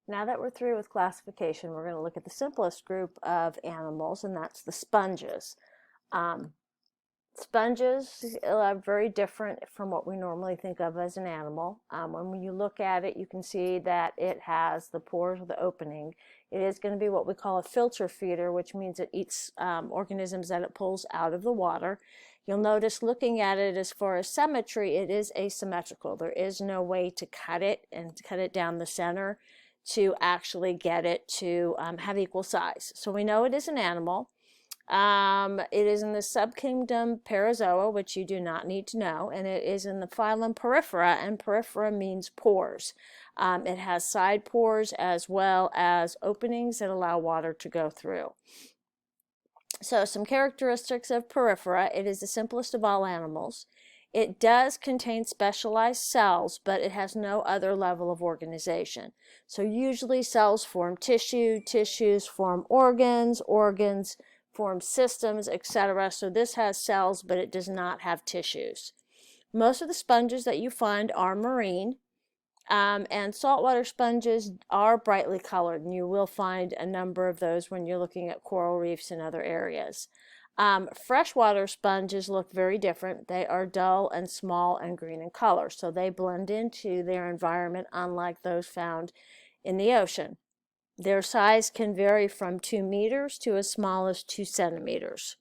Now that we're through with classification, we're going to look at the simplest group of animals, and that's the sponges. Um, Sponges are very different from what we normally think of as an animal. When you look at it, you can see that it has the pores or the opening. It is going to be what we call a filter feeder, which means it eats organisms that it pulls out of the water. You'll notice looking at it as far as symmetry, it is asymmetrical. There is no way to cut it and to cut it down the center to actually get it to have equal size. So we know it is an animal. It is in the subkingdom Parazoa, which you do not need to know, and it is in the phylum Porifera, and porifera means pores. It has side pores as well as openings that allow water to go through. So some characteristics of porifera: it is the simplest of all animals. It does contain specialized cells, but it has no other level of organization. So usually cells form tissue, tissues form organs, organs form systems, etc. So this has cells, but it does not have tissues. Most of the sponges that you find are marine, and saltwater sponges are brightly colored, and you will find a number of those when you're looking at coral reefs and other areas. Freshwater sponges look very different. They are dull and small and green in color, so they blend into their environment, unlike those found in the ocean. Their size can vary from 2 meters to as small as 2 centimeters.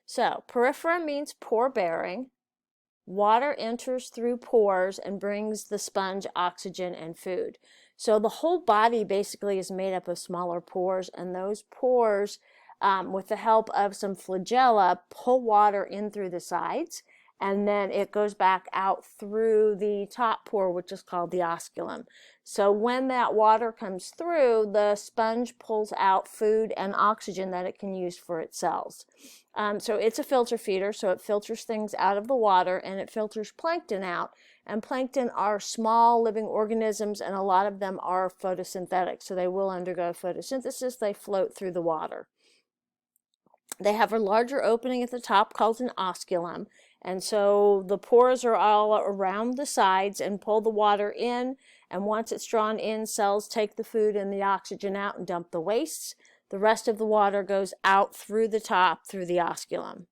So, porifera means pore bearing. Water enters through pores and brings the sponge oxygen and food. So the whole body basically is made up of smaller pores, and those pores, with the help of some flagella, pull water in through the sides, and then it goes back out through the top pore, which is called the osculum. So when that water comes through, the sponge pulls out food and oxygen that it can use for its cells. So it's a filter feeder, so it filters things out of the water, and it filters plankton out. And plankton are small living organisms, and a lot of them are photosynthetic, so they will undergo photosynthesis. They float through the water. They have a larger opening at the top called an osculum, and so the pores are all around the sides and pull the water in, and once it's drawn in, cells take the food and the oxygen out and dump the wastes. The rest of the water goes out through the top, through the osculum.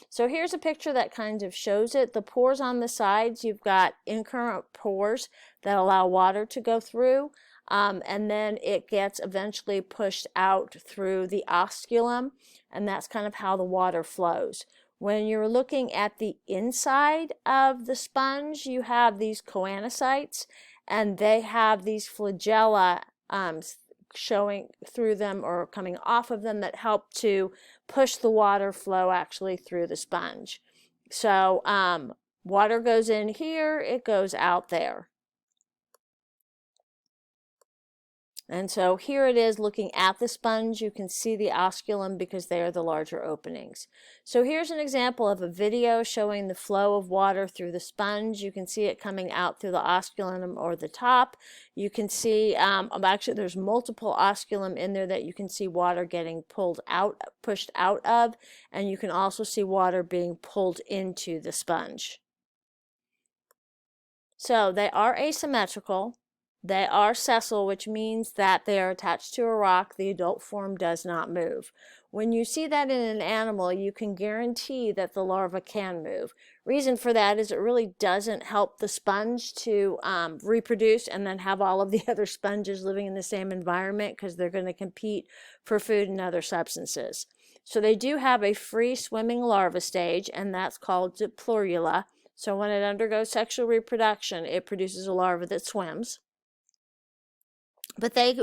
So here's a picture that kind of shows it. The pores on the sides, you've got incurrent pores that allow water to go through, and then it gets eventually pushed out through the osculum, and that's kind of how the water flows. When you're looking at the inside of the sponge, you have these choanocytes, and they have these flagella showing through them or coming off of them that help to push the water flow actually through the sponge. So water goes in here, it goes out there. And so here it is looking at the sponge. You can see the osculum because they are the larger openings. So here's an example of a video showing the flow of water through the sponge. You can see it coming out through the osculum or the top. You can see, actually there's multiple osculum in there that you can see water getting pulled out, pushed out of, and you can also see water being pulled into the sponge. So they are asymmetrical. They are sessile, which means that they are attached to a rock. The adult form does not move. When you see that in an animal, you can guarantee that the larva can move. Reason for that is it really doesn't help the sponge to reproduce and then have all of the other sponges living in the same environment, because they're going to compete for food and other substances. So they do have a free swimming larva stage, and that's called diplorula. So when it undergoes sexual reproduction, it produces a larva that swims. But they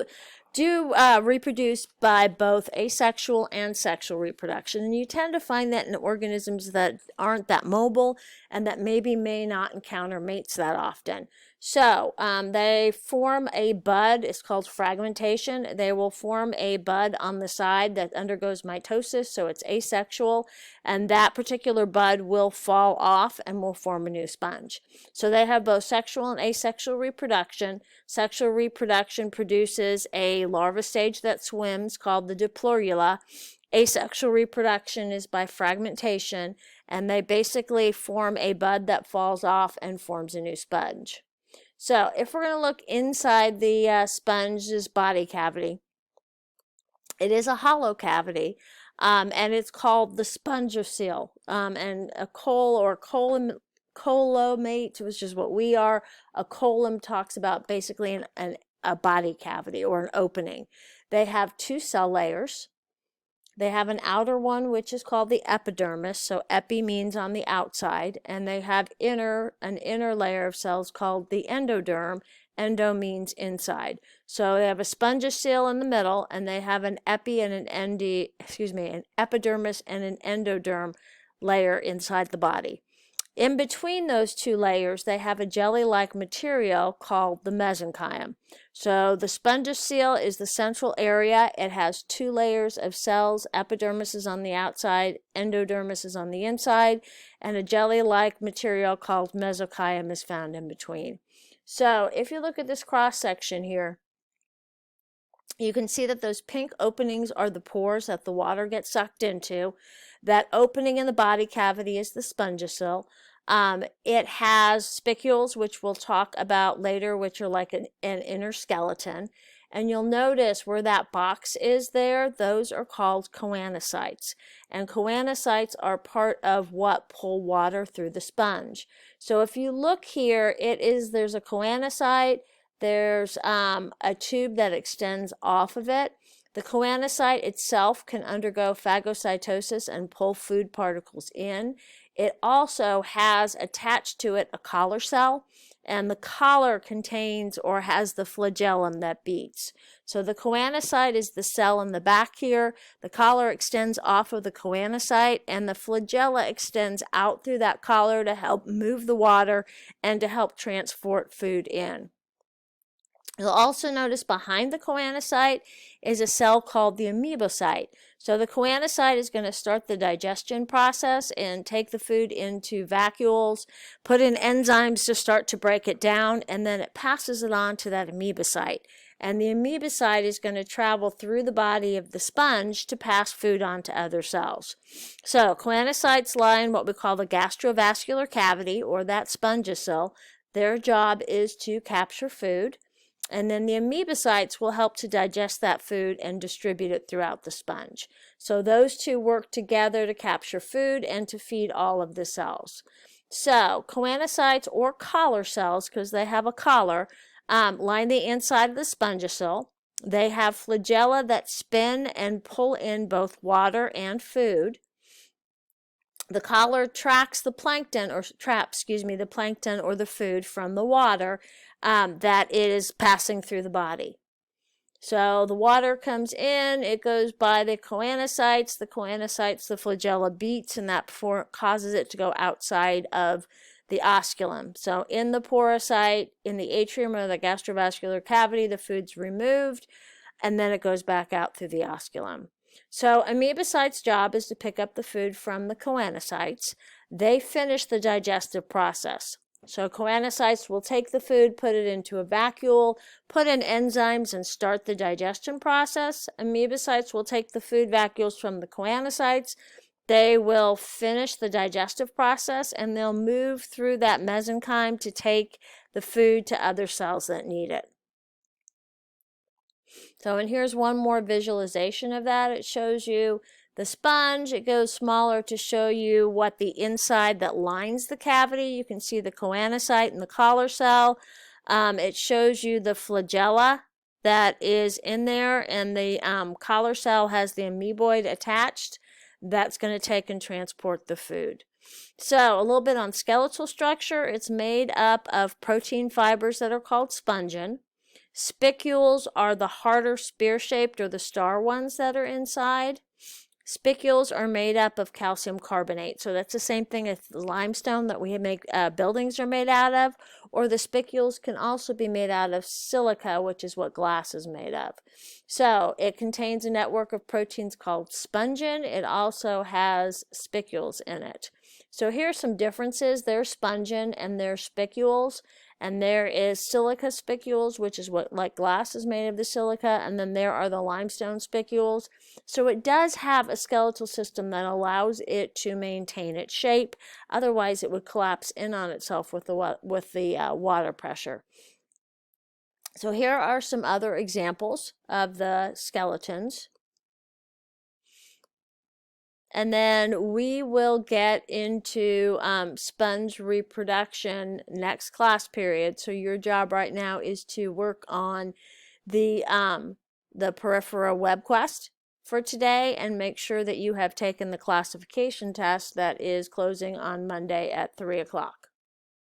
do reproduce by both asexual and sexual reproduction. And you tend to find that in organisms that aren't that mobile and that maybe may not encounter mates that often. So they form a bud. It's called fragmentation. They will form a bud on the side that undergoes mitosis, so it's asexual, and that particular bud will fall off and will form a new sponge. So they have both sexual and asexual reproduction. Sexual reproduction produces a larva stage that swims called the diplorula. Asexual reproduction is by fragmentation, and they basically form a bud that falls off and forms a new sponge. So if we're going to look inside the sponge's body cavity, it is a hollow cavity, and it's called the spongocoel. And a columate, which is what we are. A column talks about basically a body cavity or an opening. They have two cell layers. They have an outer one, which is called the epidermis. So epi means on the outside, and they have an inner layer of cells called the endoderm. Endo means inside. So they have a spongocoel in the middle, and they have an an epidermis and an endoderm layer inside the body. In between those two layers, they have a jelly-like material called the mesenchyme. So the spongocoel is the central area. It has two layers of cells. Epidermis is on the outside, endodermis is on the inside, and a jelly-like material called mesenchyme is found in between. So if you look at this cross-section here, you can see that those pink openings are the pores that the water gets sucked into. That opening in the body cavity is the spongocoel. It has spicules, which we'll talk about later, which are like an inner skeleton. And you'll notice where that box is there, those are called choanocytes. And choanocytes are part of what pull water through the sponge. So if you look here, there's a choanocyte, there's a tube that extends off of it. The choanocyte itself can undergo phagocytosis and pull food particles in. It also has attached to it a collar cell, and the collar contains or has the flagellum that beats. So the choanocyte is the cell in the back here. The collar extends off of the choanocyte, and the flagella extends out through that collar to help move the water and to help transport food in. You'll also notice behind the choanocyte is a cell called the amoebocyte. So the choanocyte is going to start the digestion process and take the food into vacuoles, put in enzymes to start to break it down, and then it passes it on to that amoebocyte. And the amoebocyte is going to travel through the body of the sponge to pass food on to other cells. So choanocytes lie in what we call the gastrovascular cavity, or that spongocoel. Their job is to capture food. And then the amoebocytes will help to digest that food and distribute it throughout the sponge. So those two work together to capture food and to feed all of the cells. So choanocytes, or collar cells, because they have a collar, line the inside of the spongocoel. They have flagella that spin and pull in both water and food. The collar tracks the plankton, or traps, the plankton or the food from the water that is passing through the body. So the water comes in, it goes by the choanocytes, the flagella beats, and that causes it to go outside of the osculum. So in the porocyte, in the atrium or the gastrovascular cavity, the food's removed, and then it goes back out through the osculum. So amoebocytes' job is to pick up the food from the choanocytes. They finish the digestive process. So choanocytes will take the food, put it into a vacuole, put in enzymes, and start the digestion process. Amoebocytes will take the food vacuoles from the choanocytes. They will finish the digestive process, and they'll move through that mesenchyme to take the food to other cells that need it. So, and here's one more visualization of that. It shows you the sponge. It goes smaller to show you what the inside that lines the cavity. You can see the choanocyte and the collar cell. It shows you the flagella that is in there, and the collar cell has the amoeboid attached. That's going to take and transport the food. So a little bit on skeletal structure. It's made up of protein fibers that are called spongin. Spicules are the harder spear-shaped or the star ones that are inside. Spicules are made up of calcium carbonate. So that's the same thing as the limestone that we make buildings are made out of. Or the spicules can also be made out of silica, which is what glass is made of. So it contains a network of proteins called spongin. It also has spicules in it. So here are some differences. There's spongin and there's spicules. And there is silica spicules, which is what, like glass is made of the silica, and then there are the limestone spicules. So it does have a skeletal system that allows it to maintain its shape. Otherwise, it would collapse in on itself with the water pressure. So here are some other examples of the skeletons. And then we will get into sponge reproduction next class period. So your job right now is to work on the porifera web quest for today, and make sure that you have taken the classification test that is closing on Monday at 3 o'clock.